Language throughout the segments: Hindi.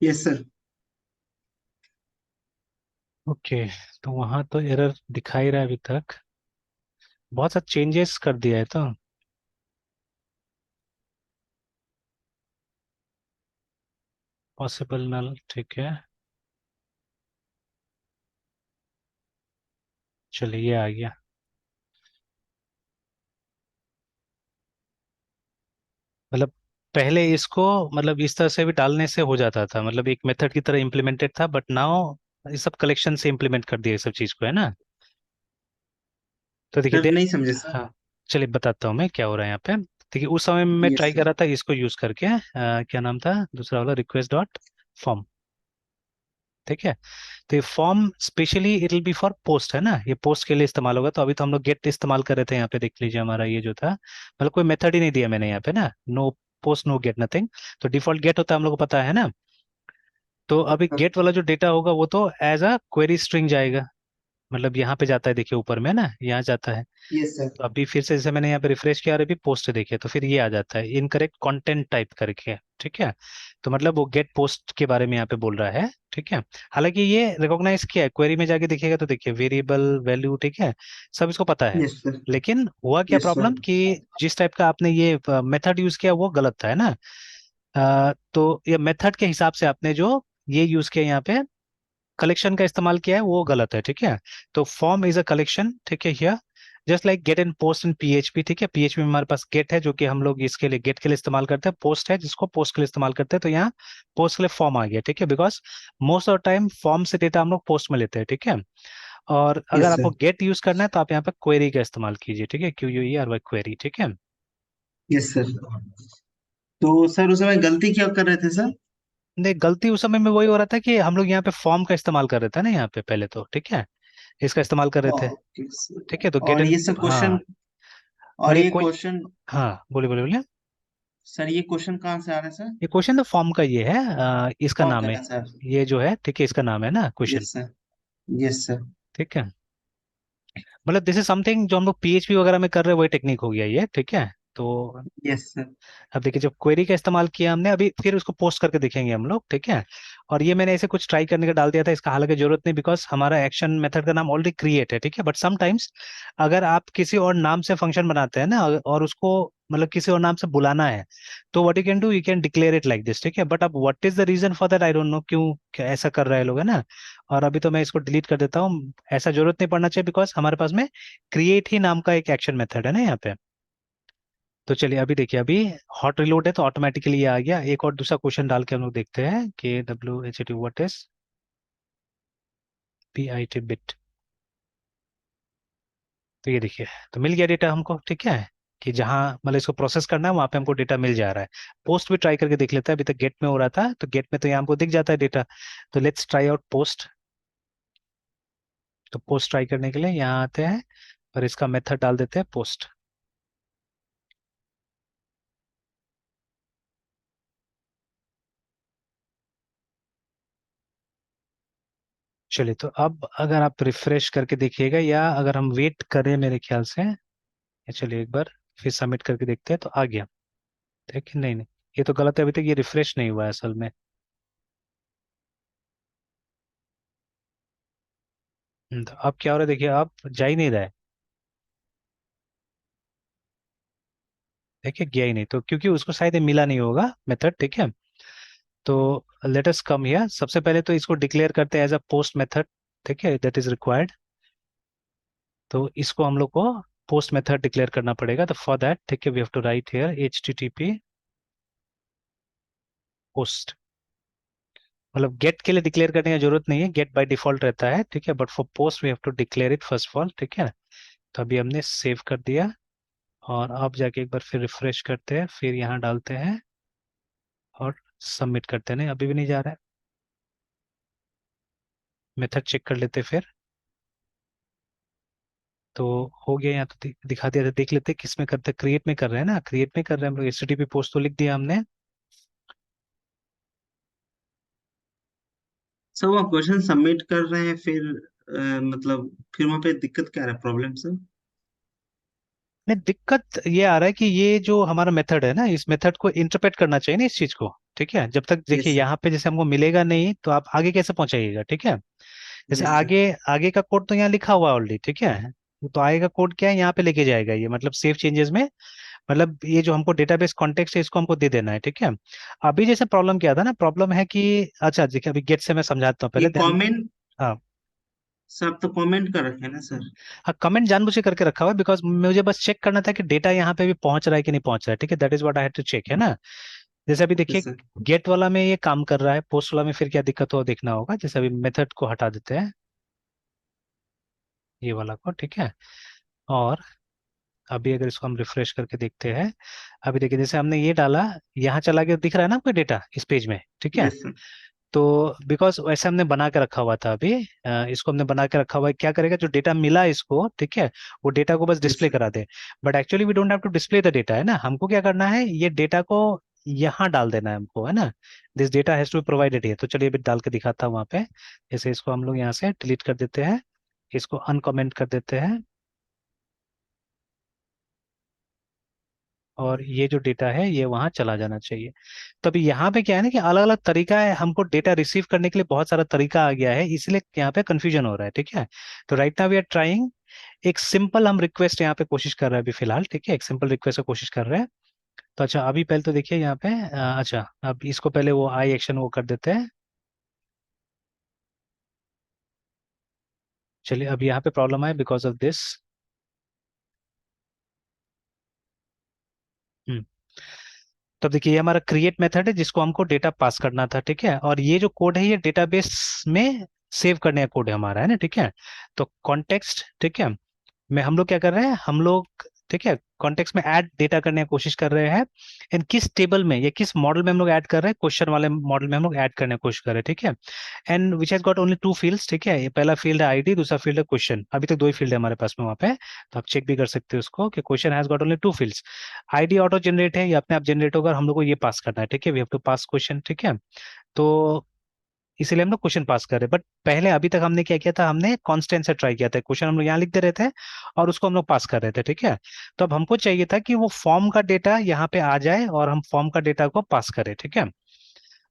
Yes sir. ओके, तो वहां तो एरर दिखा ही रहा है अभी तक। बहुत सा चेंजेस कर दिया है तो। पॉसिबल नल, ठीक है। चलिए ये आ गया। मतलब पहले इसको, मतलब इस तरह से भी डालने से हो जाता था, मतलब एक मेथड की तरह इम्प्लीमेंटेड था, बट नाउ ये सब कलेक्शन से इम्प्लीमेंट कर दिया ये सब चीज को, है ना। तो देखिए सर नहीं समझे सर। हाँ, चलिए बताता हूँ मैं क्या हो रहा है यहाँ पे। देखिए उस समय में मैं यस ट्राई कर सर। रहा था इसको यूज करके, क्या नाम था दूसरा वाला, रिक्वेस्ट डॉट फॉर्म। ठीक है। तो ये form specially it will be for post, है ना, ये पोस्ट के लिए इस्तेमाल होगा। तो अभी तो हम लोग गेट इस्तेमाल कर रहे थे, यहाँ पे देख लीजिए हमारा ये जो था, मतलब कोई मेथड ही नहीं दिया मैंने यहाँ पे ना, no post no get nothing. तो डिफॉल्ट गेट होता है, हम लोग को पता है ना। तो अभी गेट वाला जो डेटा होगा वो तो एज अ क्वेरी स्ट्रिंग जाएगा, मतलब यहाँ पे जाता है, देखिए ऊपर में ना यहाँ जाता है। Yes sir. तो अभी फिर से जैसे मैंने यहाँ पे रिफ्रेश किया और अभी पोस्ट देखिए, तो फिर ये आ जाता है इनकरेक्ट कंटेंट टाइप करके। ठीक है। तो मतलब वो गेट पोस्ट के बारे में यहाँ पे बोल रहा है। ठीक है। हालांकि ये रिकॉग्नाइज किया है, क्वेरी में जाके देखिएगा तो देखिए वेरिएबल वैल्यू, ठीक है, सब इसको पता है। Yes sir. लेकिन हुआ क्या यस प्रॉब्लम सर। कि जिस टाइप का आपने ये मेथड यूज किया वो गलत था, है ना। तो ये मेथड के हिसाब से आपने जो ये यूज किया यहाँ पे, कलेक्शन का इस्तेमाल किया है, वो गलत है। ठीक है। तो फॉर्म इज अ कलेक्शन, ठीक है, here just like get and post in PHP. ठीक है, पीएचपी में हमारे पास गेट है जो कि हम लोग इसके लिए गेट के लिए इस्तेमाल करते हैं, पोस्ट है जिसको पोस्ट के लिए इस्तेमाल करते हैं। तो यहाँ पोस्ट के लिए फॉर्म आ गया। ठीक है, because most of time form से डेटा हम लोग पोस्ट में लेते हैं। ठीक है। और अगर यस आपको सर। गेट यूज करना है तो आप यहाँ पे क्वेरी का इस्तेमाल कीजिए। ठीक है, Q U E R Y query. ठीक है। Yes sir. तो सर उस समय गलती क्या कर रहे थे सर? नहीं, गलती उस समय में वही हो रहा था कि हम लोग यहाँ पे फॉर्म का इस्तेमाल कर रहे थे ना यहाँ पे पहले तो। ठीक है, इसका इस्तेमाल कर रहे थे। ओके ठीक है, तो सर। गेट और एंड, ये सब क्वेश्चन, हाँ, और और ये ये क्वेश्चन, क्वेश्चन, हाँ बोलिए बोलिए बोलिए। सर ये क्वेश्चन कहाँ से आ रहे हैं सर? ये क्वेश्चन तो फॉर्म का ये है, इसका फॉर्म नाम का है, ना सर? ये जो है, ठीक है, इसका नाम है ना question. Yes sir. Yes sir. ठीक है, मतलब दिस इज समथिंग जो हम लोग पीएचपी वगैरह में कर रहे हैं, वही टेक्निक हो गया ये। ठीक है। तो यस सर। अब देखिए जब क्वेरी का इस्तेमाल किया हमने, अभी फिर उसको पोस्ट करके देखेंगे हम लोग। ठीक है। और ये मैंने ऐसे कुछ ट्राई करने का डाल दिया था, इसका हालांकि जरूरत नहीं, बिकॉज हमारा एक्शन मेथड का नाम ऑलरेडी क्रिएट है। ठीक है, बट समटाइम्स अगर आप किसी और नाम से फंक्शन बनाते हैं ना, और उसको मतलब किसी और नाम से बुलाना है, तो what you can do, you can declare it like this. ठीक है, बट अब what is the reason for that, I don't know क्यों क्या ऐसा कर रहे हैं लोग, है ना। और अभी तो मैं इसको डिलीट कर देता हूँ, ऐसा जरूरत नहीं पड़ना चाहिए, बिकॉज हमारे पास में क्रिएट ही नाम का एक एक्शन मेथड है ना यहाँ पे। तो चलिए अभी देखिए, अभी हॉट रिलोड है तो ऑटोमेटिकली ये आ गया। एक और दूसरा क्वेश्चन डाल के हम लोग देखते हैं कि W H T what is P I T bit. तो ये देखिए, तो मिल गया डेटा हमको। ठीक है, कि जहाँ मतलब इसको प्रोसेस करना है वहाँ पे हमको डेटा मिल जा रहा है। पोस्ट भी ट्राई करके देख लेता है, अभी तक गेट में हो रहा था, तो गेट में तो यहाँ हमको दिख जाता है डेटा। तो लेट्स ट्राई आउट पोस्ट। तो पोस्ट ट्राई करने के लिए यहाँ आते हैं और इसका मेथड डाल देते हैं पोस्ट। चलिए, तो अब अगर आप रिफ्रेश करके देखिएगा, या अगर हम वेट करें मेरे ख्याल से, या चलिए एक बार फिर सबमिट करके देखते हैं, तो आ गया। देखिए नहीं नहीं, ये तो गलत है, अभी तक ये रिफ्रेश नहीं हुआ है असल में। तो अब क्या हो रहा है देखिए, अब जा ही नहीं रहा है। देखिए गया ही नहीं, तो क्योंकि उसको शायद ये मिला नहीं होगा मेथड। ठीक है। तो लेट अस कम हियर, सबसे पहले तो इसको डिक्लेयर करते हैं एज अ पोस्ट मेथड। ठीक है, दैट इज रिक्वायर्ड। तो इसको हम लोग को पोस्ट मेथड डिक्लेयर करना पड़ेगा। तो फॉर दैट, ठीक है, we have to write here H T T P post. मतलब गेट के लिए डिक्लेयर करने की जरूरत नहीं है, गेट बाय डिफॉल्ट रहता है। ठीक है, but for post we have to declare it first of all. ठीक है। तो अभी हमने सेव कर दिया, और अब जाके एक बार फिर रिफ्रेश करते हैं, फिर यहाँ डालते हैं और सबमिट करते हैं। नहीं, अभी भी नहीं जा रहा है। मेथड चेक कर लेते हैं फिर। तो हो गया यहाँ, तो दिखा दिया था, देख लेते हैं किस में करते हैं। क्रिएट में कर रहे हैं ना, क्रिएट में कर रहे हैं हम लोग, एचटीटीपी पोस्ट तो लिख दिया हमने। सर वो क्वेश्चन सबमिट कर रहे हैं फिर मतलब फिर वहाँ पे दिक्कत क्या है, प्रॉब्लम सर? नहीं, दिक्कत ये आ रहा है कि ये जो हमारा मेथड है ना, इस मेथड को इंटरप्रेट करना चाहिए ना इस चीज को। ठीक है, जब तक देखिए यस सर। यहाँ पे जैसे हमको मिलेगा नहीं तो आप आगे कैसे पहुंचाइएगा, ठीक है। जैसे यस सर। आगे आगे का कोड तो यहाँ लिखा हुआ है ऑलरेडी, ठीक है। तो आगे का कोड क्या है, यहाँ पे लेके जाएगा ये, मतलब सेव चेंजेस में, मतलब ये जो हमको डेटाबेस कॉन्टेक्स्ट है इसको हमको दे देना है, ठीक है। अभी जैसे प्रॉब्लम क्या था ना, प्रॉब्लम है कि, अच्छा देखिए अभी गेट से मैं समझाता हूँ ये पहले देन। कमेंट, हाँ। सब तो कमेंट कर रखे हैं ना सर। हाँ, कमेंट जानबूझ के करके रखा हुआ है बिकॉज मुझे बस चेक करना था कि डेटा यहाँ पे भी पहुंच रहा है कि नहीं पहुंच रहा है, ठीक है, that is what I had to check, है ना। जैसे अभी ओके देखिए सर। गेट वाला में ये काम कर रहा है, पोस्ट वाला में फिर क्या दिक्कत हो देखना होगा। जैसे अभी मेथड को हटा देते हैं, ये वाला को, ठीक है। और अभी अगर इसको हम रिफ्रेश करके देखते हैं, अभी देखिए जैसे हमने ये डाला, यहाँ चला गया, दिख रहा है ना आपको डेटा इस पेज में, ठीक है। Yes sir. तो बिकॉज वैसे हमने बना के रखा हुआ था अभी, इसको हमने बना के रखा हुआ है, क्या करेगा जो डेटा मिला इसको, ठीक है, वो डेटा को बस यस डिस्प्ले सर। करा दे। But actually we don't have to display the data, है ना, हमको क्या करना है, ये डेटा को यहाँ डाल देना है हमको, है ना। This data has to be provided है, तो चलिए अभी डाल के दिखाता हूँ वहाँ पे। जैसे इसको हम लोग यहाँ से डिलीट कर देते हैं, इसको अनकमेंट कर देते हैं, और ये जो डेटा है ये वहाँ चला जाना चाहिए। तो अभी यहाँ पे क्या है ना कि अलग अलग तरीका है, हमको डेटा रिसीव करने के लिए बहुत सारा तरीका आ गया है, इसलिए यहाँ पे कंफ्यूजन हो रहा है, ठीक है। तो right now we are trying एक सिंपल हम रिक्वेस्ट यहाँ पे कोशिश कर रहे हैं अभी फिलहाल, ठीक है, एक सिंपल रिक्वेस्ट की कोशिश कर रहे हैं। तो अच्छा अभी पहले तो देखिए यहाँ पे, अच्छा अब इसको पहले वो आई एक्शन वो कर देते हैं। चलिए अब यहाँ पे प्रॉब्लम है बिकॉज ऑफ दिस। तब देखिए ये हमारा क्रिएट मेथड है जिसको हमको डेटा पास करना था, ठीक है, और ये जो कोड है ये डेटाबेस में सेव करने का कोड है हमारा, है ना, ठीक है। तो कॉन्टेक्स्ट, ठीक है, में हम लोग क्या कर रहे हैं, हम लोग, ठीक है, कॉन्टेक्स्ट में ऐड डेटा करने की कोशिश कर रहे हैं। एंड किस टेबल में या किस मॉडल में हम लोग ऐड कर रहे हैं, क्वेश्चन वाले मॉडल में हम लोग ऐड करने की कोशिश कर रहे हैं, ठीक है। And which has got only two fields, ठीक है, ये पहला फील्ड है आईडी, दूसरा फील्ड है क्वेश्चन, अभी तक दो ही फील्ड है हमारे पास में वहाँ पे। तो आप चेक भी कर सकते हो उसको कि question has got only two fields. ID auto generate है, ये अपने आप जनरेट होगा, हम लोग को ये पास करना है, ठीक है, we have to pass question, ठीक है। तो इसीलिए हम लोग क्वेश्चन पास कर रहे हैं, बट पहले अभी तक हमने क्या किया था, हमने कांस्टेंट से ट्राई किया था, क्वेश्चन हम लोग यहाँ लिख दे रहे थे और उसको हम लोग पास कर रहे थे, ठीक है। तो अब हमको चाहिए था कि वो फॉर्म का डेटा यहाँ पे आ जाए और हम फॉर्म का डेटा को पास करें, ठीक है।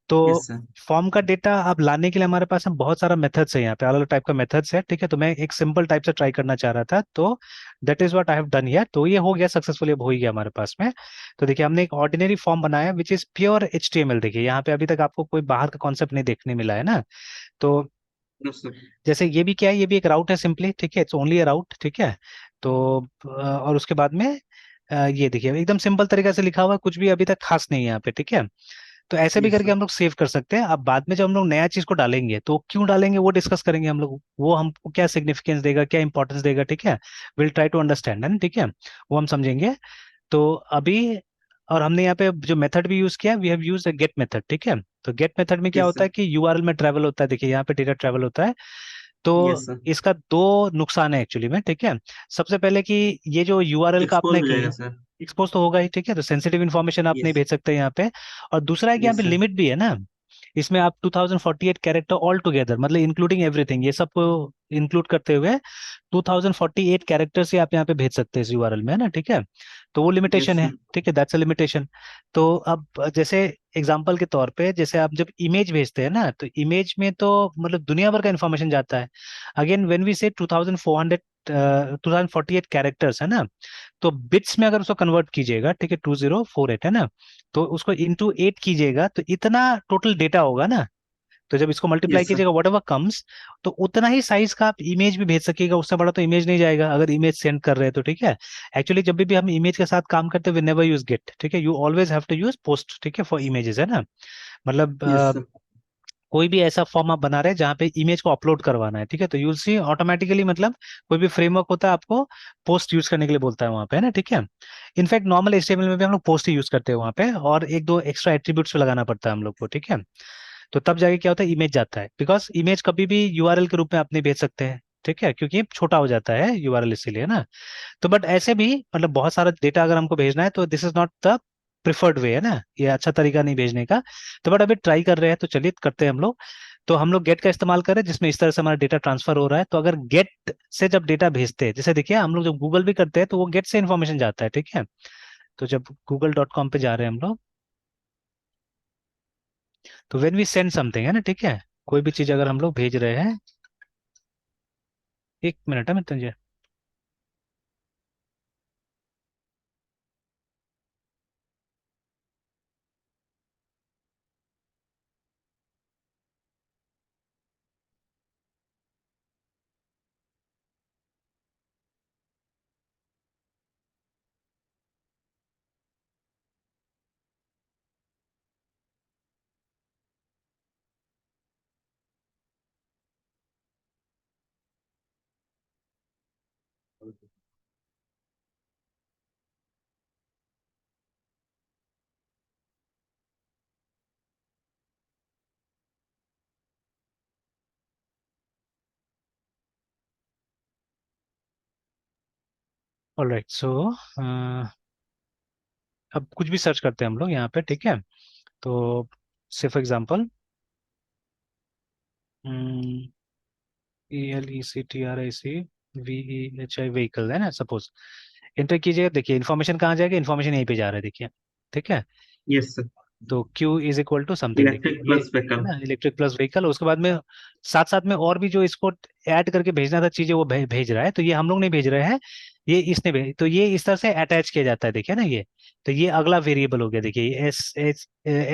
तो यस सर। फॉर्म का डेटा अब लाने के लिए हमारे पास में बहुत सारा मेथड्स है, यहाँ पे अलग अलग टाइप का मेथड्स है, ठीक है। तो मैं एक सिंपल टाइप से ट्राई करना चाह रहा था, तो that is what I have done here. तो ये हो गया सक्सेसफुली, अब हो ही गया हमारे पास में। तो देखिए हमने एक ऑर्डिनरी फॉर्म बनाया विच इज प्योर एचटीएमएल, देखिए यहाँ पे अभी तक आपको कोई बाहर का कॉन्सेप्ट नहीं देखने मिला है ना। तो यस सर। जैसे ये भी क्या है, ये भी एक राउट है सिंपली, ठीक है, इट्स ओनली अ राउट, ठीक है। तो और उसके बाद में ये देखिए एकदम सिंपल तरीका से लिखा हुआ है, कुछ भी अभी तक खास नहीं है यहाँ पे, ठीक है। तो ऐसे भी यस करके सर। हम लोग सेव कर सकते हैं। अब बाद में जब हम लोग नया चीज को डालेंगे तो क्यों डालेंगे वो डिस्कस करेंगे हम लोग, वो हमको क्या सिग्निफिकेंस देगा, क्या इंपॉर्टेंस देगा, ठीक है। विल ट्राई टू अंडरस्टैंड, है ना, ठीक है, वो हम समझेंगे। तो अभी, और हमने यहाँ पे जो मेथड भी यूज किया, we have used a get method, ठीक है। तो गेट मेथड में क्या यस होता सर। है कि यूआरएल में ट्रैवल होता है, देखिए यहाँ पे डेटा ट्रैवल होता है। तो यस सर। इसका दो नुकसान है एक्चुअली में, ठीक है। सबसे पहले कि ये जो यूआरएल का एक्सपोज आपने हो जाएगा सर। एक्सपोज तो होगा ही, ठीक है, तो सेंसिटिव इन्फॉर्मेशन आप नहीं यस। भेज सकते यहाँ पे। और दूसरा है कि यहाँ पे यस सर। लिमिट भी है ना, इसमें आप 2048 कैरेक्टर ऑल टुगेदर, मतलब इंक्लूडिंग एवरीथिंग, ये सब इंक्लूड करते हुए 2048 कैरेक्टर से आप यहाँ पे भेज सकते हैं इस यूआरएल में, है ना, ठीक है। तो वो यस लिमिटेशन है, सर। ठीक है, दैट्स अ लिमिटेशन। तो अब जैसे एग्जांपल के तौर पे, जैसे आप जब इमेज भेजते हैं ना, तो इमेज में तो मतलब दुनिया भर का इन्फॉर्मेशन जाता है। अगेन व्हेन वी से 2400 2048 कैरेक्टर्स, है ना। तो बिट्स में अगर उसको कन्वर्ट कीजिएगा, ठीक है, 2048, है ना, तो उसको इंटू 8 कीजिएगा तो इतना टोटल डेटा होगा ना। तो जब इसको मल्टीप्लाई यस सर। कीजिएगा वट एवर कम्स, तो उतना ही साइज का आप इमेज भी भेज सकिएगा, उससे बड़ा तो इमेज नहीं जाएगा अगर इमेज सेंड कर रहे हैं तो, ठीक है। एक्चुअली जब भी हम इमेज के साथ काम करते हैं वी नेवर यूज गेट, ठीक है, you always have to use post, ठीक है, फॉर इमेजेस, है ना। मतलब यस सर। कोई भी ऐसा फॉर्म आप बना रहे हैं जहाँ पे इमेज को अपलोड करवाना है, ठीक है, तो यूल सी ऑटोमेटिकली, मतलब कोई भी फ्रेमवर्क होता है आपको पोस्ट यूज करने के लिए बोलता है वहाँ पे, है ना, ठीक है। इनफैक्ट नॉर्मल एचटीएमएल में भी हम लोग पोस्ट ही यूज करते हैं वहाँ पे, और एक दो एक्स्ट्रा एट्रीब्यूट्स लगाना पड़ता है हम लोग को, ठीक है। तो तब जाके क्या होता है, इमेज जाता है, बिकॉज इमेज कभी भी यूआरएल के रूप में आप नहीं भेज सकते हैं, ठीक है, क्योंकि छोटा हो जाता है यूआरएल, इसीलिए ना। तो बट ऐसे भी मतलब बहुत सारा डेटा अगर हमको भेजना है तो this is not the preferred way, है ना, ये अच्छा तरीका नहीं भेजने का। तो बट अभी ट्राई कर रहे हैं, तो चलिए करते हैं हम लोग। तो हम लोग गेट का इस्तेमाल करें जिसमें इस तरह से हमारा डेटा ट्रांसफर हो रहा है। तो अगर गेट से जब डेटा भेजते हैं, जैसे देखिए हम लोग जब गूगल भी करते हैं तो वो गेट से इन्फॉर्मेशन जाता है, ठीक है। तो जब google.com पे जा रहे हैं हम लोग, तो व्हेन वी सेंड समथिंग है ना, ठीक है, कोई भी चीज अगर हम लोग भेज रहे हैं, एक मिनट है मैं। ऑलराइट, सो अब कुछ भी सर्च करते हैं हम लोग यहाँ पे, ठीक है। तो से फॉर एग्जांपल VELECTRIC व्हीकल है ना, सपोज एंटर कीजिएगा, देखिए इन्फॉर्मेशन कहाँ जाएगा, इन्फॉर्मेशन यहीं पे जा रहा है, देखिए, ठीक है। Yes sir. तो Q is equal to something, देखिए इलेक्ट्रिक ये प्लस है व्हीकल। ना, इलेक्ट्रिक प्लस व्हीकल। उसके बाद में साथ साथ में और भी जो इसको ऐड करके भेजना था चीजें, वो भेज रहा है। तो ये हम लोग नहीं भेज रहे हैं, ये इसने भेज, तो ये इस तरह से अटैच किया जाता है, देखिए ना ये। तो ये अगला वेरिएबल हो गया, देखिए ये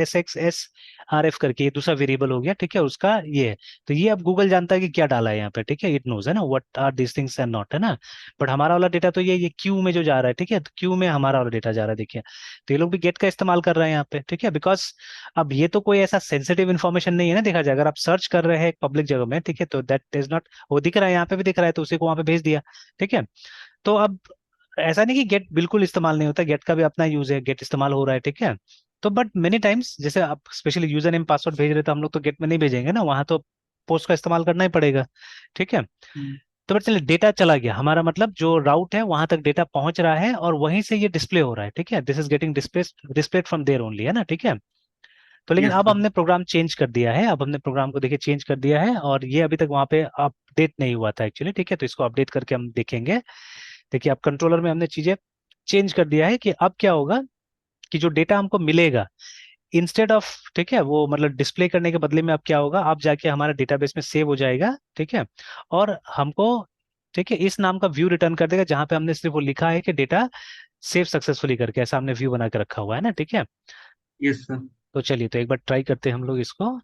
SXSRF करके ये दूसरा वेरिएबल हो गया, ठीक है, उसका ये है। तो ये अब गूगल जानता है कि क्या डाला है यहाँ पे, ठीक है, इट नोज है ना what are this things and not, है ना। बट हमारा वाला डेटा तो ये क्यू में जो जा रहा है, ठीक है, तो क्यू में हमारा वाला डेटा जा रहा है, देखिए। तो ये लोग भी गेट का इस्तेमाल कर रहे हैं यहाँ पे, ठीक है, बिकॉज अब ये तो कोई ऐसा सेंसिटिव इन्फॉर्मेशन नहीं है ना, देखा जाए अगर आप सर्च कर रहे हैं पब्लिक जगह में, ठीक है, तो दैट इज नॉट, वो दिख रहा है यहाँ पे भी दिख रहा है, तो उसी को वहां पे भेज दिया, ठीक है। तो अब ऐसा नहीं कि गेट बिल्कुल इस्तेमाल नहीं होता, गेट का भी अपना यूज है, गेट इस्तेमाल हो रहा है, ठीक है। तो बट मेनी टाइम्स जैसे आप स्पेशली यूजर नेम पासवर्ड भेज रहे, तो हम लोग तो गेट में नहीं भेजेंगे ना, वहां तो पोस्ट का इस्तेमाल करना ही पड़ेगा, ठीक है। हम्म। तो बट चलिए, डेटा चला गया हमारा, मतलब जो राउट है वहां तक डेटा पहुंच रहा है और वहीं से ये डिस्प्ले हो रहा है, ठीक है, this is getting displayed from there only, है ना, ठीक है। तो लेकिन यस अब सर। हमने प्रोग्राम चेंज कर दिया है, अब हमने प्रोग्राम को देखिए चेंज कर दिया है, और ये अभी तक वहां पे अपडेट नहीं हुआ था एक्चुअली, ठीक है। तो इसको अपडेट करके हम देखेंगे। देखिए अब कंट्रोलर में हमने चीजें चेंज कर दिया है कि अब क्या होगा, कि जो डेटा हमको मिलेगा इंस्टेड ऑफ, ठीक है, वो मतलब डिस्प्ले करने के बदले में अब क्या होगा, अब जाके हमारा डेटाबेस में सेव हो जाएगा, ठीक है। और हमको, ठीक है, इस नाम का व्यू रिटर्न कर देगा, जहां पे हमने सिर्फ वो लिखा है कि डेटा सेव सक्सेसफुली करके, ऐसा हमने व्यू बना के रखा हुआ है ना, ठीक है। Yes sir. तो चलिए, तो एक बार ट्राई करते हैं हम लोग इसको।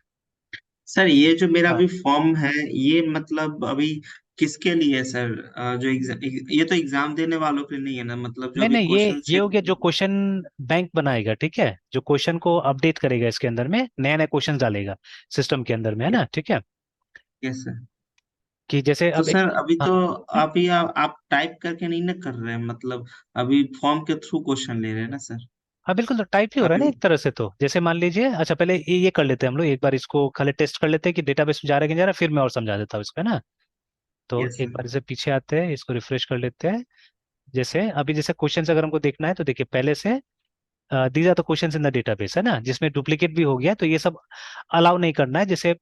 सर ये जो मेरा हाँ, अभी फॉर्म है, ये मतलब अभी किसके लिए है सर? जो एग्जाम, ये तो एग्जाम देने वालों के लिए नहीं है ना, मतलब जो नहीं भी नहीं, ये क्वेश्चन ये हो गया जो क्वेश्चन बैंक बनाएगा, ठीक है, जो क्वेश्चन को अपडेट करेगा, इसके अंदर में नया नया क्वेश्चन डालेगा सिस्टम के अंदर में, है ना, ठीक है। Yes sir. कि जैसे तो अब एक, सर अभी हाँ तो आप टाइप करके नहीं ना कर रहे हैं, मतलब अभी फॉर्म के थ्रू क्वेश्चन ले रहे हैं ना सर? हाँ बिल्कुल, तो टाइप ही हो रहा है ना अभी। एक तरह से। तो जैसे मान लीजिए, अच्छा पहले ये कर लेते हैं हम लोग, एक बार इसको खाली टेस्ट कर लेते हैं कि डेटाबेस में जा रहा है कि नहीं जा रहा है, फिर मैं और समझा देता हूँ इसको, है ना। तो यस एक सर। बार इसे पीछे आते हैं, इसको रिफ्रेश कर लेते हैं। जैसे अभी जैसे क्वेश्चंस अगर हमको देखना है, तो देखिए पहले से these are the questions in the database, है ना, जिसमें डुप्लीकेट भी हो गया, तो ये सब अलाउ नहीं करना है। जैसे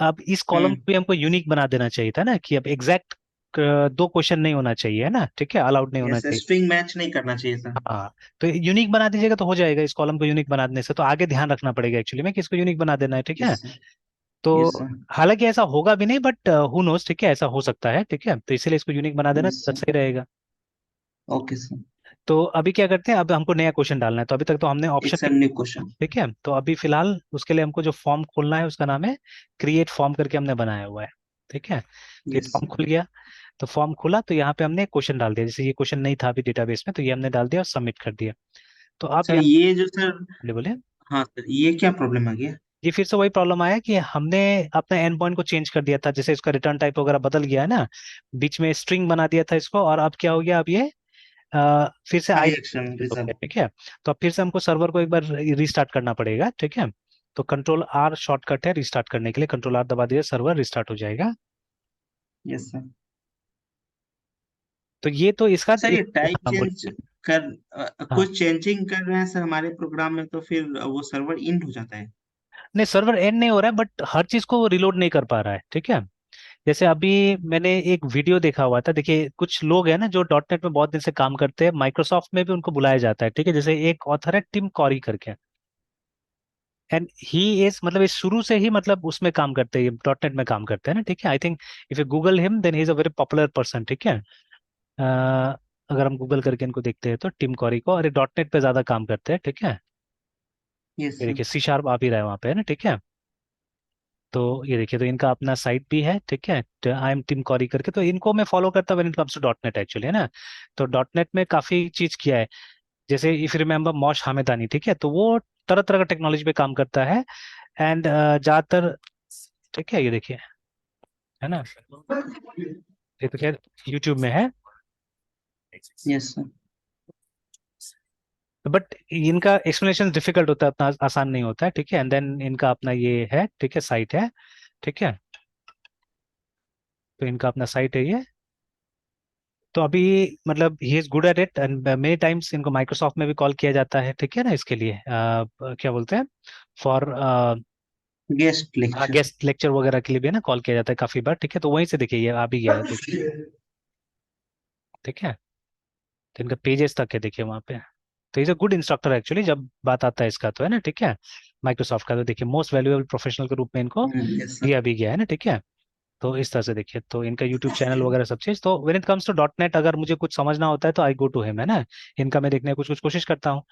अब इस कॉलम को हम्म। भी हमको यूनिक बना देना चाहिए था ना, कि अब एग्जैक्ट दो क्वेश्चन नहीं होना चाहिए, है ना, ठीक है, अलाउड नहीं होना यस, चाहिए। स्ट्रिंग मैच नहीं करना चाहिए सर। हाँ, तो यूनिक बना दीजिएगा तो हो जाएगा, इस कॉलम को यूनिक बना देने से। तो आगे ध्यान रखना पड़ेगा एक्चुअली में कि इसको यूनिक बना देना है, ठीक यस है। सर। यस तो सर। हालांकि ऐसा होगा भी नहीं, बट हु नोस, ठीक है, ऐसा हो सकता है, ठीक है, तो इसीलिए इसको यूनिक बना देना यस तो सर। सही रहेगा। Okay sir. तो अभी क्या करते हैं, अब हमको नया क्वेश्चन डालना है, तो अभी तक तो हमने option, it's a new question. ठीक है। तो अभी फिलहाल उसके लिए हमको जो फॉर्म खोलना है उसका नाम है क्रिएट फॉर्म करके हमने बनाया हुआ है, ठीक है। तो ये यस फॉर्म खुल गया। तो फॉर्म खुला, तो यहाँ पे हमने क्वेश्चन डाल दिया, जैसे ये क्वेश्चन नहीं था अभी डेटाबेस में, तो ये हमने डाल दिया और सबमिट कर दिया। तो आप सर, यहाँ ये जो सर, बोले बोले, हाँ सर, ये क्या प्रॉब्लम आ गया? ये फिर से वही प्रॉब्लम आया कि हमने अपने एंड पॉइंट को चेंज कर दिया था, जैसे इसका रिटर्न टाइप वगैरह बदल गया है ना, बीच में स्ट्रिंग बना दिया था इसको, और अब क्या हो गया, अब ये फिर से आई हाई एक्शन हो रिजल्ट। गया, ठीक है। तो अब फिर से हमको सर्वर को एक बार रीस्टार्ट करना पड़ेगा, ठीक है। तो कंट्रोल R शॉर्टकट है रीस्टार्ट करने के लिए, कंट्रोल R दबा दिया, सर्वर रिस्टार्ट हो जाएगा। Yes sir. तो ये तो इसका सर, ये टाइप हाँ चेंज बोलिए। कर हाँ, कुछ चेंजिंग कर रहे हैं सर हमारे प्रोग्राम में, तो फिर वो सर्वर इंड हो जाता है? नहीं सर्वर एंड नहीं हो रहा है, बट हर चीज को रिलोड नहीं कर पा रहा है, ठीक है। जैसे अभी मैंने एक वीडियो देखा हुआ था, देखिए कुछ लोग हैं ना जो डॉट नेट में बहुत दिन से काम करते हैं, माइक्रोसॉफ्ट में भी उनको बुलाया जाता है, ठीक है, जैसे एक ऑथर है टिम कॉरी करके। एंड ही इज मतलब इस शुरू से ही मतलब उसमें काम करते हैं, डॉट नेट में काम करते हैं ना, ठीक है। I think if you Google him then he is a very popular person, ठीक है। अगर हम गूगल करके इनको देखते हैं तो टिम कॉरी को, और ये डॉट नेट पे ज्यादा काम करते हैं, ठीक है। यस ये सर। देखिए C# आ भी रहा है वहाँ पे, है ना, ठीक है। तो ये देखिए, तो इनका अपना साइट भी है, ठीक है, आई एम टिम कॉरी करके, तो इनको मैं फॉलो करता हूँ when it comes to dot net actually, है ना। तो डॉट नेट में काफी चीज किया है, जैसे इफ यू रिमेम्बर मौश हामिदानी, ठीक है, तो वो तरह तरह का टेक्नोलॉजी पे काम करता है। एंड ज्यादातर, ठीक है, ये देखिए, है ना, ये तो खैर यूट्यूब में है। Yes sir. बट इनका एक्सप्लेनेशन डिफिकल्ट होता है, उतना आसान नहीं होता है, ठीक है। एंड देन इनका अपना ये है, ठीक है, साइट है, ठीक है। तो इनका अपना साइट है ये। तो अभी मतलब he is good at it, and many times इनको माइक्रोसॉफ्ट में भी कॉल किया जाता है, ठीक है ना, इसके लिए क्या बोलते हैं, for guest lecture. Guest lecture वगैरह के लिए भी है ना, कॉल किया जाता है काफी बार, ठीक है। तो वहीं से देखिए ये आ भी गया है, देखिए, ठीक है। तो इनका पेजेस तक है, देखिए वहाँ पे। तो is a good instructor actually, जब बात आता है इसका, तो है ना, ठीक है। माइक्रोसॉफ्ट का तो देखिए मोस्ट वैल्यूएबल प्रोफेशनल के रूप में इनको यस सर। दिया भी गया है ना, ठीक है। तो इस तरह से देखिए, तो इनका यूट्यूब चैनल वगैरह सब चीज, तो when it comes to dot net अगर मुझे कुछ समझना होता है तो आई गो टू हिम, है ना। इनका मैं देखने की कुछ कुछ कोशिश करता हूँ।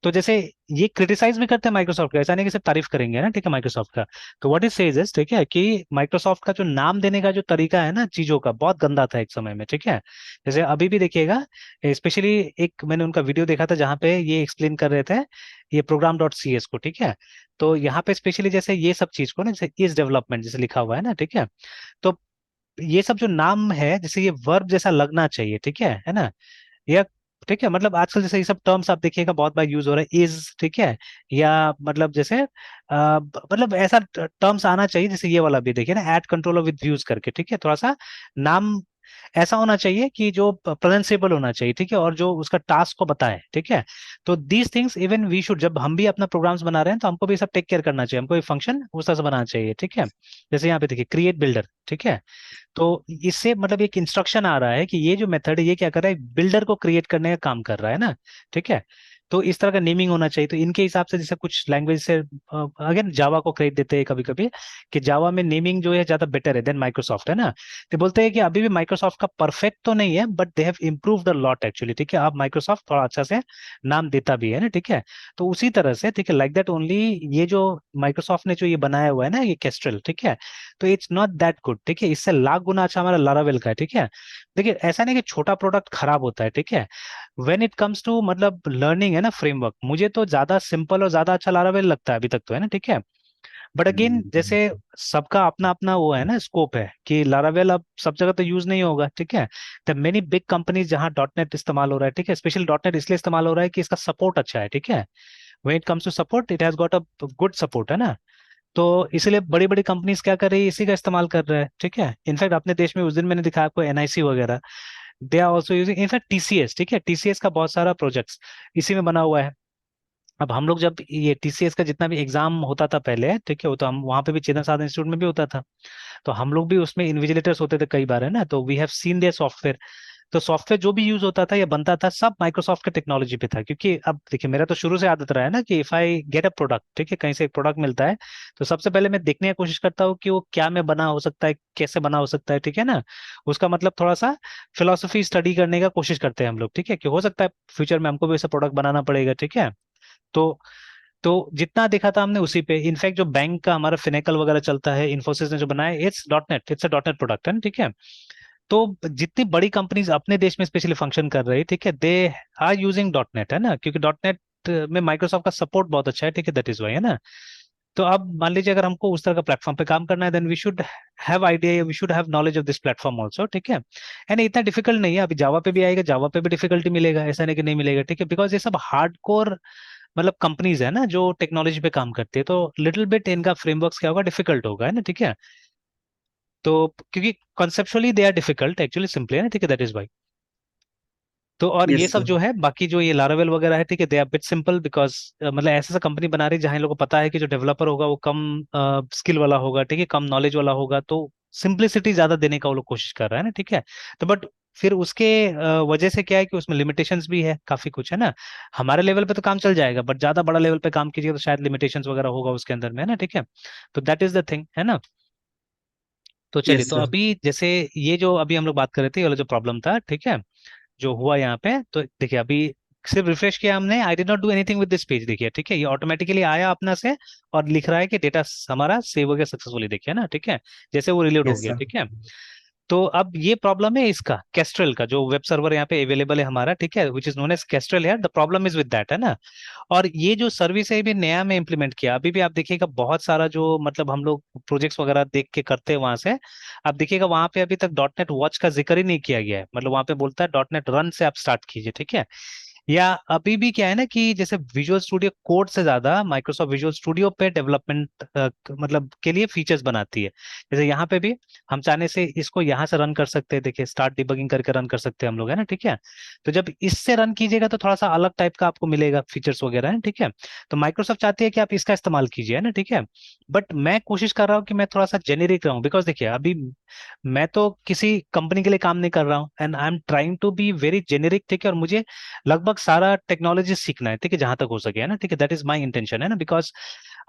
तो जैसे ये क्रिटिसाइज भी करते हैं माइक्रोसॉफ्ट का, ऐसा नहीं कि सिर्फ तारीफ करेंगे ना, ठीक है, माइक्रोसॉफ्ट का। तो व्हाट इज सेज इज, ठीक है, कि माइक्रोसॉफ्ट का जो नाम देने का जो तरीका है ना चीजों का, बहुत गंदा था एक समय में, ठीक है। जैसे अभी भी देखिएगा, स्पेशली एक मैंने उनका वीडियो देखा था जहाँ पे ये एक्सप्लेन कर रहे थे ये प्रोग्राम.cs को, ठीक है। तो यहाँ पे स्पेशली जैसे ये सब चीज को ना, जैसे इस डेवलपमेंट जैसे लिखा हुआ है ना, ठीक है। तो ये सब जो नाम है, जैसे ये वर्ब जैसा लगना चाहिए, ठीक है ना, या, ठीक है, मतलब आजकल जैसे ये सब टर्म्स आप देखिएगा बहुत बार यूज हो रहा है, इज, ठीक है, या मतलब जैसे मतलब ऐसा टर्म्स आना चाहिए, जैसे ये वाला भी देखिए ना, ऐड कंट्रोलर विद व्यूज करके, ठीक है, थोड़ा सा नाम ऐसा होना चाहिए कि जो प्रोनाउंसिएबल होना चाहिए, ठीक है, और जो उसका टास्क को बताए, ठीक है। तो these things even we should, जब हम भी अपना प्रोग्राम्स बना रहे हैं तो हमको भी सब टेक केयर करना चाहिए, हमको ये फंक्शन उस तरह से बनाना चाहिए, ठीक है। जैसे यहाँ पे देखिए क्रिएट बिल्डर, ठीक है। तो इससे मतलब एक इंस्ट्रक्शन आ रहा है कि ये जो मेथड है ये क्या कर रहा है, बिल्डर को क्रिएट करने का काम कर रहा है ना, ठीक है। तो इस तरह का नेमिंग होना चाहिए। तो इनके हिसाब से जैसे कुछ लैंग्वेज से अगेन जावा को क्रेडिट देते हैं कभी कभी, कि जावा में नेमिंग जो है ज्यादा बेटर है देन माइक्रोसॉफ्ट, है ना। तो बोलते हैं कि अभी भी माइक्रोसॉफ्ट का परफेक्ट तो नहीं है, but they have improved a lot actually, ठीक है। अब माइक्रोसॉफ्ट थोड़ा अच्छा से नाम देता भी है ना, ठीक है। तो उसी तरह से, ठीक है, लाइक दैट ओनली, ये जो माइक्रोसॉफ्ट ने जो ये बनाया हुआ है ना, ये केस्ट्रल, ठीक है, तो इट्स नॉट दैट गुड, ठीक है। इससे लाख गुना अच्छा हमारा लारावेल का है, ठीक है। देखिए ऐसा नहीं कि छोटा प्रोडक्ट खराब होता है, ठीक है। व्हेन इट कम्स टू मतलब लर्निंग है ना, फ्रेमवर्क, मुझे तो ज्यादा सिंपल और ज्यादा अच्छा लारावेल लगता है अभी तक, तो है ना, ठीक है। बट अगेन जैसे सबका अपना अपना वो है ना, स्कोप है कि लारावेल अब सब जगह तो यूज नहीं होगा, ठीक है। द मेनी बिग कंपनीज जहाँ डॉट नेट इस्तेमाल हो रहा है, ठीक है, स्पेशली डॉट नेट इसलिए इस्तेमाल हो रहा है कि इसका सपोर्ट अच्छा है, ठीक है। When it comes to support, it has got a good support, है ना। तो इसलिए बड़ी बड़ी कंपनीज क्या कर रही है, इसी का इस्तेमाल कर रहा है, ठीक है। इनफैक्ट अपने देश में उस दिन मैंने दिखाया आपको NIC वगैरह, they are also using, in fact TCS, ठीक है, TCS का बहुत सारा प्रोजेक्ट्स इसी में बना हुआ है। अब हम लोग जब ये TCS का जितना भी एग्जाम होता था पहले, ठीक है, वो तो हम वहाँ पे भी चेतन साधन इंस्टीट्यूट में भी होता था, तो हम लोग भी उसमें इन्विजिलेटर्स होते थे कई बार, है ना। तो we have seen their software. तो सॉफ्टवेयर जो भी यूज होता था या बनता था सब माइक्रोसॉफ्ट के टेक्नोलॉजी पे था, क्योंकि अब देखिए मेरा तो शुरू से आदत रहा है ना कि if I get a product, ठीक है, कहीं से एक प्रोडक्ट मिलता है, तो सबसे पहले मैं देखने की कोशिश करता हूँ कि वो क्या में बना हो सकता है, कैसे बना हो सकता है, ठीक है ना। उसका मतलब थोड़ा सा फिलोसफी स्टडी करने का कोशिश करते हैं हम लोग, ठीक है, कि हो सकता है फ्यूचर में हमको भी ऐसा प्रोडक्ट बनाना पड़ेगा, ठीक है। तो जितना देखा था हमने उसी पे, इनफैक्ट जो बैंक का हमारा फिनेकल वगैरह चलता है, इन्फोसिस ने जो बनाया, it's dot net, it's a dot net product है ना, ठीक है। तो जितनी बड़ी कंपनीज अपने देश में स्पेशली फंक्शन कर रही है, ठीक है, they are using dot net, है ना, क्योंकि डॉट नेट में माइक्रोसॉफ्ट का सपोर्ट बहुत अच्छा है, ठीक है, दैट इज वाई, है ना। तो अब मान लीजिए अगर हमको उस तरह का प्लेटफॉर्म पे काम करना है, then we should have idea, we should have knowledge of this platform also, ठीक है। एंड इतना डिफिकल्ट नहीं है, अभी जावा पे भी आएगा, जावा पे भी डिफिकल्टी मिलेगा, ऐसा नहीं कि नहीं मिलेगा, ठीक है, बिकॉज ये सब हार्डकोर मतलब कंपनीज है ना जो टेक्नोलॉजी पे काम करती है, तो लिटिल बिट इनका फ्रेमवर्क क्या होगा, डिफिकल्ट होगा, है ना, ठीक है। तो क्योंकि conceptually they are difficult, actually simply, है ना, ठीक है, दैट इज वाई। तो और ये यस सब सर। जो है बाकी जो ये लारावेल वगैरह है, ठीक है, they are bit simple because मतलब ऐसा सा कंपनी बना रही है जहाँ इन लोगों को पता है कि जो डेवलपर होगा वो कम स्किल वाला होगा, ठीक है, कम नॉलेज वाला होगा, तो सिंप्लिसिटी ज्यादा देने का वो लोग कोशिश कर रहा है ना, ठीक है। तो बट फिर उसके वजह से क्या है कि उसमें लिमिटेशंस भी है, काफी कुछ है ना। हमारे लेवल पे तो काम चल जाएगा, बट ज्यादा बड़ा लेवल पे काम कीजिएगा तो शायद लिमिटेशंस वगैरह होगा उसके अंदर में, है ना, ठीक है। तो दैट इज द थिंग, है ना। तो चलिए, यस तो सर। अभी जैसे ये जो अभी हम लोग बात कर रहे थे, ये वाला जो प्रॉब्लम था, ठीक है, जो हुआ यहाँ पे, तो देखिए अभी सिर्फ रिफ्रेश किया हमने, I did not do anything with this page, देखिए ठीक है, ये ऑटोमेटिकली आया अपना से, और लिख रहा है कि डेटा हमारा सेव हो गया सक्सेसफुली, देखिए ना, ठीक है, जैसे वो रिलोड हो यस गया, सर। ठीक है। तो अब ये प्रॉब्लम है इसका कैस्ट्रल का, जो वेब सर्वर यहाँ पे अवेलेबल है हमारा, ठीक है, विच इज नोन एज कैस्ट्रल है, the problem is with that, है ना। और ये जो सर्विस है ये भी नया में इम्प्लीमेंट किया, अभी भी आप देखिएगा बहुत सारा जो मतलब हम लोग प्रोजेक्ट्स वगैरह देख के करते हैं वहां से, आप देखिएगा वहां पे अभी तक डॉट नेट वॉच का जिक्र ही नहीं किया गया है, मतलब वहां पे बोलता है डॉट नेट रन से आप स्टार्ट कीजिए, ठीक है। या अभी भी क्या है ना कि जैसे विजुअल स्टूडियो कोड से ज्यादा माइक्रोसॉफ्ट विजुअल स्टूडियो पे डेवलपमेंट मतलब के लिए फीचर्स बनाती है। जैसे यहाँ पे भी हम चाहने से इसको यहाँ से रन कर सकते हैं, देखिए स्टार्ट डिबगिंग करके रन कर सकते हैं हम लोग, है ना, ठीक है। तो जब इससे रन कीजिएगा तो थोड़ा सा अलग टाइप का आपको मिलेगा फीचर्स वगैरह, है, ठीक है। तो माइक्रोसॉफ्ट चाहती है कि आप इसका इस्तेमाल कीजिए, है ना, ठीक है। बट मैं कोशिश कर रहा हूँ कि मैं थोड़ा सा जेनेरिक रहूं, बिकॉज देखिए अभी मैं तो किसी कंपनी के लिए काम नहीं कर रहा हूँ, and I am trying to be very generic, ठीक है, और मुझे लगभग सारा टेक्नोलॉजी सीखना है, ठीक है, जहां तक हो सके, है ना, ठीक है, दैट इज माय इंटेंशन, है ना, बिकॉज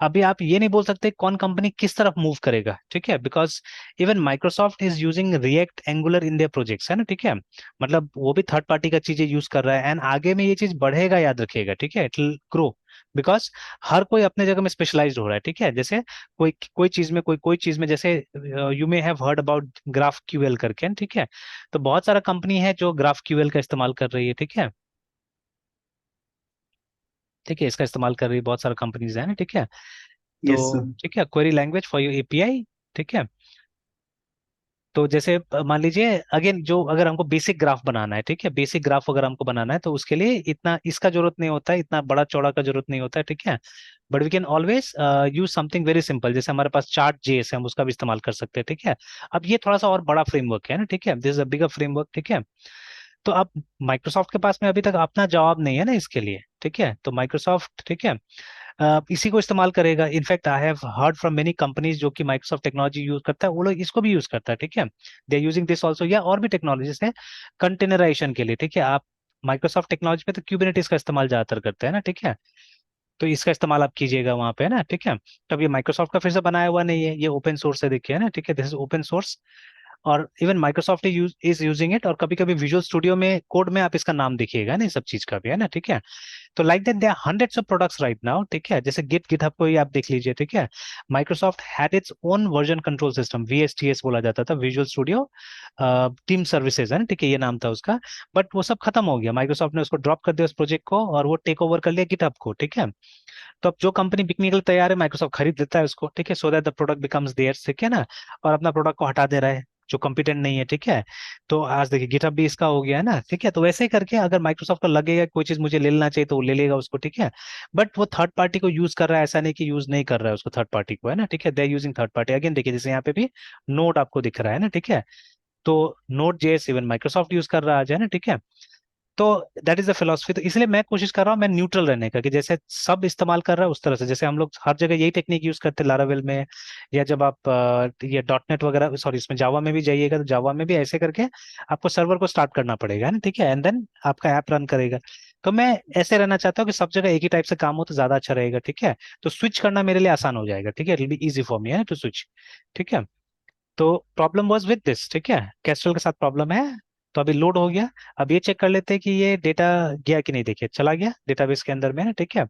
अभी आप ये नहीं बोल सकते कौन कंपनी किस तरफ मूव करेगा, ठीक है, because even Microsoft is using react angular in their projects, है ना, ठीक है। मतलब वो भी थर्ड पार्टी का चीजें यूज कर रहा है, एंड आगे में ये चीज बढ़ेगा, याद रखिएगा, ठीक है, इट विल ग्रो, बिकॉज हर कोई अपने जगह में स्पेशलाइज्ड हो रहा है, ठीक है। जैसे कोई कोई चीज में, कोई चीज में, जैसे you may have heard about graph QL करके, ठीक है। तो बहुत सारा कंपनी है जो ग्राफ क्यूएल का इस्तेमाल कर रही है, ठीक है, ठीक है, इसका इस्तेमाल कर रही है बहुत सारा कंपनीज है ना, ठीक है। तो यस सर। ठीक है, query language for your API, ठीक है। तो जैसे मान लीजिए अगेन, जो अगर हमको बेसिक ग्राफ बनाना है, ठीक है, बेसिक ग्राफ अगर हमको बनाना है तो उसके लिए इतना इसका जरूरत नहीं होता है, इतना बड़ा चौड़ा का जरूरत नहीं होता है, ठीक है। But we can always use something very simple, जैसे हमारे पास चार्ट जेएस है, हम उसका भी इस्तेमाल कर सकते हैं, ठीक है। अब ये थोड़ा सा और बड़ा फ्रेमवर्क है ना, ठीक है, this is a bigger framework, ठीक है। तो अब माइक्रोसॉफ्ट के पास में अभी तक अपना जवाब नहीं है ना इसके लिए, ठीक है, तो माइक्रोसॉफ्ट, ठीक है, इसी को इस्तेमाल करेगा। In fact I have heard from many companies जो कि माइक्रोसॉफ्ट टेक्नोलॉजी यूज करता है, वो लोग इसको भी यूज करता है, ठीक है, they are using this also, या और भी टेक्नोलॉजीज है कंटेनराइजेशन के लिए, ठीक है। आप माइक्रोसॉफ्ट टेक्नोलॉजी पे तो क्यूबरनेटिस का इस्तेमाल ज्यादातर करते हैं ना, ठीक है। तो इसका इस्तेमाल आप कीजिएगा वहां पे, है ना, ठीक है। तो अब ये माइक्रोसॉफ्ट का फिर से बनाया हुआ नहीं है, ये ओपन सोर्स है, देखिए, है ना, ठीक है, दिस इज ओपन सोर्स। और even Microsoft is using it, और कभी कभी विजुअल स्टूडियो में कोड में आप इसका नाम देखिएगा ना, इस सब चीज का भी, है ना, ठीक है। तो like that there are hundreds of products right now, ठीक है, जैसे गिटहब को ही आप देख लीजिए, ठीक है। Microsoft had its own version control system, VSTS बोला जाता था, विजुअल स्टूडियो टीम सर्विसेज, है ना, ठीक है, ये नाम था उसका। बट वो सब खत्म हो गया, माइक्रोसॉफ्ट ने उसको ड्रॉप कर दिया उस प्रोजेक्ट को, और वो टेक ओवर कर लिया गिटहब को, ठीक है। तो अब जो कंपनी बिकने के लिए तैयार है, माइक्रोसॉफ्ट खरीद लेता है उसको, ठीक है, so that the product becomes theirs, ठीक है ना, और अपना प्रोडक्ट को हटा दे रहा है जो कंपिटेंट नहीं है, ठीक है। तो आज देखिए गिटहब भी इसका हो गया है ना, ठीक है। तो वैसे ही करके अगर माइक्रोसॉफ्ट को लगेगा कोई चीज मुझे ले लेना चाहिए तो वो ले लेगा उसको, ठीक है। बट वो थर्ड पार्टी को यूज कर रहा है, ऐसा नहीं कि यूज नहीं कर रहा है उसको, थर्ड पार्टी को, है ना, ठीक है, they are using third party, again देखिए जैसे यहाँ पे भी नोट आपको दिख रहा है ना, ठीक है। तो note JS even Microsoft use कर रहा है आज, है ना, ठीक है। तो दैट इज द फिलोसफी, तो इसलिए मैं कोशिश कर रहा हूँ मैं न्यूट्रल रहने का, कि जैसे सब इस्तेमाल कर रहा है उस तरह से, जैसे हम लोग हर जगह यही टेक्निक यूज करते हैं लारावेल में, या जब आप ये डॉट नेट वगैरह, सॉरी, इसमें जावा में भी जाइएगा तो जावा में भी ऐसे करके आपको सर्वर को स्टार्ट करना पड़ेगा, है ना, ठीक है, एंड देन आपका ऐप रन करेगा। तो मैं ऐसे रहना चाहता हूँ कि सब जगह एक ही टाइप से काम हो तो ज्यादा अच्छा रहेगा, ठीक है। तो स्विच करना मेरे लिए आसान हो जाएगा, ठीक है, it will be easy for me है टू स्विच, ठीक है। तो प्रॉब्लम वाज विद दिस, ठीक है, कैस्ट्रल के साथ प्रॉब्लम है। तो अभी लोड हो गया, अब ये चेक कर लेते हैं कि ये डेटा गया कि नहीं, देखिए चला गया डेटाबेस के अंदर में, है, ठीक है।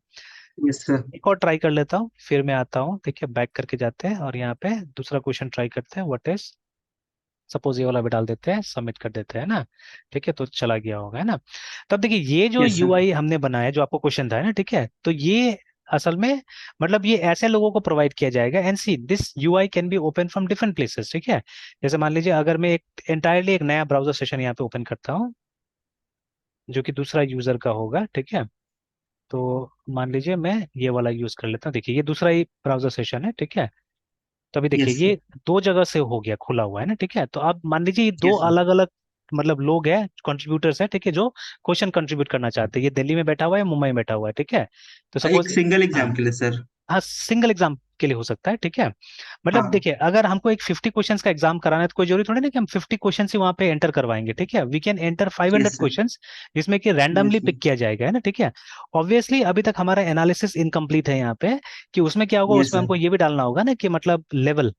Yes sir. एक और ट्राई कर लेता हूँ, फिर मैं आता हूँ, ठीक है, बैक करके जाते हैं और यहाँ पे दूसरा क्वेश्चन ट्राई करते हैं, व्हाट इज, सपोज ये वाला भी डाल देते हैं, सबमिट कर देते हैं ना, ठीक है, तो चला गया होगा, है ना। तब देखिए ये जो यस सर। यूआई हमने बनाया, जो आपको क्वेश्चन था, है ना, ठीक है, तो ये असल में मतलब ये ऐसे लोगों को प्रोवाइड किया जाएगा, and see this UI can be open from different places, ठीक है। जैसे मान लीजिए अगर मैं एक एंटायरली एक नया ब्राउजर सेशन यहाँ पे ओपन करता हूँ, जो कि दूसरा यूजर का होगा, ठीक है। तो मान लीजिए मैं ये वाला यूज कर लेता हूँ, देखिए ये दूसरा ही ब्राउजर सेशन है, ठीक है। तो अभी देखिए यस ये सर। दो जगह से हो गया, खुला हुआ है ना, ठीक है। तो अब मान लीजिए ये दो यस सर। अलग अलग मतलब लोग हैं, कंट्रीब्यूटर्स हैं, ठीक है, जो क्वेश्चन कंट्रीब्यूट करना चाहते हैं, ये दिल्ली में बैठा हुआ है, मुंबई में बैठा हुआ है, ठीक है। तो एक सपोज, सिंगल हाँ एग्जाम के लिए सर। हाँ, सिंगल एग्जाम के लिए हो सकता है, ठीक है। मतलब हाँ। देखिए, अगर हमको एक 50 क्वेश्चंस का एग्जाम कराना है तो कोई जरूरी थोड़ी ना कि हम 50 क्वेश्चन ही वहां पे एंटर करवाएंगे, ठीक है। We can enter 500 yes sir. Questions जिसमें कि रैंडमली यस पिक सर। किया जाएगा, है ना, ठीक है। ऑब्वियसली अभी तक हमारा एनालिसिस इनकम्प्लीट है यहाँ पे, कि उसमें क्या होगा, यस उसमें सर। हमको ये भी डालना होगा ना कि मतलब लेवल,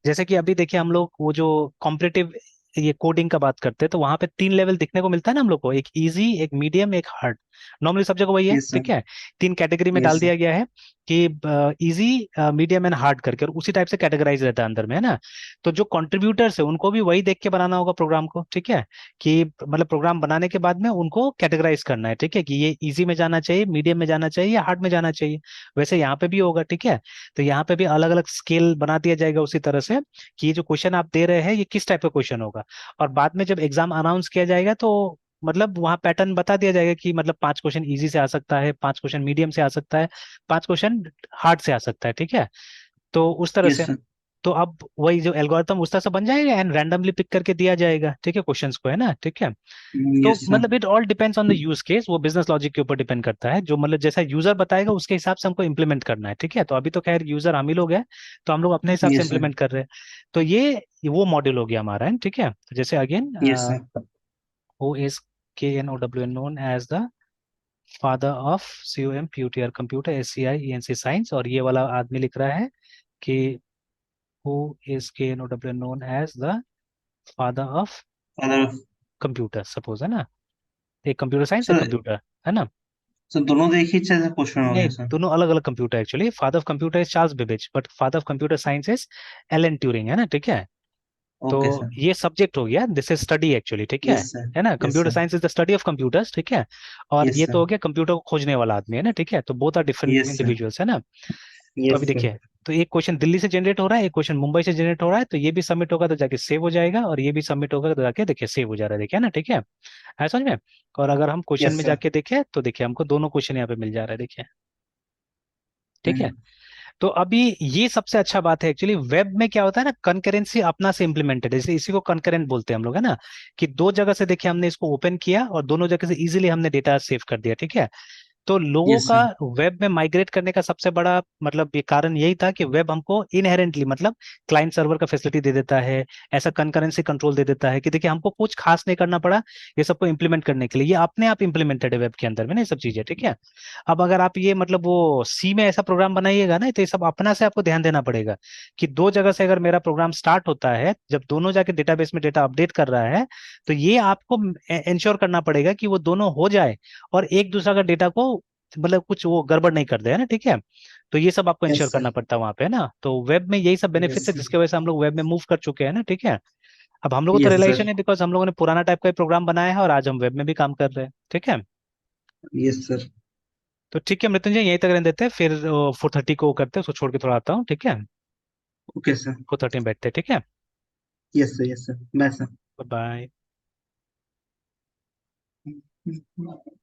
जैसे कि अभी देखिए हम लोग वो जो कॉम्पिटिटिव ये कोडिंग का बात करते हैं, तो वहां पे 3 लेवल दिखने को मिलता है ना हम लोग को, एक इजी, एक मीडियम, एक हार्ड। नॉर्मली सब जगह वही है, यस ठीक सर। है। 3 कैटेगरी में यस डाल सर। दिया गया है कि इजी, मीडियम एंड हार्ड करके, और उसी टाइप से कैटेगराइज रहता है अंदर में, है ना। तो जो कंट्रीब्यूटर्स है उनको भी वही देख के बनाना होगा प्रोग्राम को, ठीक है। कि मतलब प्रोग्राम बनाने के बाद में उनको कैटेगराइज करना है, ठीक है, कि ये इजी में जाना चाहिए, मीडियम में जाना चाहिए या हार्ड में जाना चाहिए। वैसे यहाँ पे भी होगा, ठीक है। तो यहाँ पे भी अलग अलग स्केल बना दिया जाएगा उसी तरह से, कि ये जो क्वेश्चन आप दे रहे हैं ये किस टाइप का क्वेश्चन होगा। और बाद में जब एग्जाम अनाउंस किया जाएगा तो मतलब वहाँ पैटर्न बता दिया जाएगा कि मतलब 5 क्वेश्चन इजी से आ सकता है, 5 क्वेश्चन मीडियम से आ सकता है, 5 क्वेश्चन हार्ड से आ सकता है, ठीक है। तो उस तरह यस से, सर। तो अब वही जो एल्गोरिथम उस तरह से बन जाएगा एंड रैंडमली पिक करके दिया जाएगा, ठीक है, क्वेश्चंस को, है ना, ठीक है। तो यस सर। मतलब it all depends on the use case, वो बिजनेस लॉजिक के ऊपर डिपेंड करता है, जो मतलब जैसा यूजर बताएगा उसके हिसाब से हमको इम्प्लीमेंट करना है, ठीक है। तो अभी तो खैर यूजर हम ही लोग हैं, तो हम लोग अपने हिसाब से यस सर। इम्प्लीमेंट कर रहे हैं। तो ये वो मॉड्यूल हो गया हमारा, है, ठीक है। तो जैसे again, yes sir. Who is KNOW known as the father of COMPUTR computer, SCI ENC science, और ये वाला आदमी लिख रहा है कि who is KNOW known as the father of other. Computer, suppose, है ना। एक कंप्यूटर साइंस, एक सर, कंप्यूटर, है ना। सर दोनों तो एक ही चीज क्वेश्चन हो नहीं, गया सर। दोनों अलग अलग computer actually. Father of computer is Charles Babbage, but father of computer science is Alan Turing, है ना, ठीक है। तो ओके सर। ये सब्जेक्ट हो गया, दिस इज स्टडी एक्चुअली, ठीक यस सर। है ना। Yes computer sir. Science is the study of computers, ठीक है। और यस ये तो सर। हो गया कंप्यूटर को खोजने वाला आदमी, है ना, ठीक है। तो both are different yes sir. Individuals, है ना। तो अभी यस सर। देखिए, तो एक क्वेश्चन दिल्ली से जनरेट हो रहा है, एक क्वेश्चन मुंबई से जनरेट हो रहा है, तो ये भी सबमिट होगा तो जाके सेव हो जाएगा, और ये भी सबमिट होगा तो जाके देखिए सेव हो जा रहा है, देखिए ना, ठीक है समझ में। और अगर हम क्वेश्चन यस में सर। जाके देखें तो देखिए हमको दोनों क्वेश्चन यहाँ पे मिल जा रहा है, देखिए, ठीक है। हम्म। तो अभी ये सबसे अच्छा बात है एक्चुअली, वेब में क्या होता है ना, कंकरेंसी अपना से इंप्लीमेंटेड है, जैसे इसी को कंकरेंट बोलते हैं हम लोग, है ना। कि दो जगह से देखिए हमने इसको ओपन किया और दोनों जगह से इजीली हमने डेटा सेव कर दिया, ठीक है। तो लोगों यस का सर। वेब में माइग्रेट करने का सबसे बड़ा मतलब ये कारण यही था कि वेब हमको इनहेरेंटली मतलब क्लाइंट सर्वर का फैसिलिटी दे देता है, ऐसा कंकरेंसी कंट्रोल दे देता है कि देखिए हमको कुछ खास नहीं करना पड़ा ये सबको इंप्लीमेंट करने के लिए, ये अपने आप इंप्लीमेंटेड है वेब के अंदर में ना, ये सब चीजें, ठीक है। अब अगर आप ये मतलब वो सी में ऐसा प्रोग्राम बनाइएगा ना, तो ये सब अपना से आपको ध्यान देना पड़ेगा कि दो जगह से अगर मेरा प्रोग्राम स्टार्ट होता है, जब दोनों जाके डेटाबेस में डेटा अपडेट कर रहा है, तो ये आपको इंश्योर करना पड़ेगा कि वो दोनों हो जाए और एक दूसरा का डेटा को मतलब कुछ वो गड़बड़ नहीं कर दे, है ना, ठीक है। तो ये सब आपको यस इंश्योर करना सर। पड़ता है वहां पे, है ना। तो वेब में यही सब यस बेनिफिट्स है सर। जिसकी वजह से हम लोग वेब में मूव कर चुके हैं ना, ठीक है। अब हम लोगों को तो यस सर। रियलाइजेशन है बिकॉज हम लोगों ने पुराना टाइप का प्रोग्राम बनाया है और आज हम वेब में भी काम कर रहे हैं, ठीक है। Yes sir. तो ठीक है मृत्युंजय, यहीं तक रहने देते हैं, फिर 4:30 को करते हैं, उसको छोड़ के थोड़ा आता हूँ, ठीक है। Okay sir. 4:30 में बैठते हैं, ठीक है। Yes sir. Yes sir. Bye bye. Sir.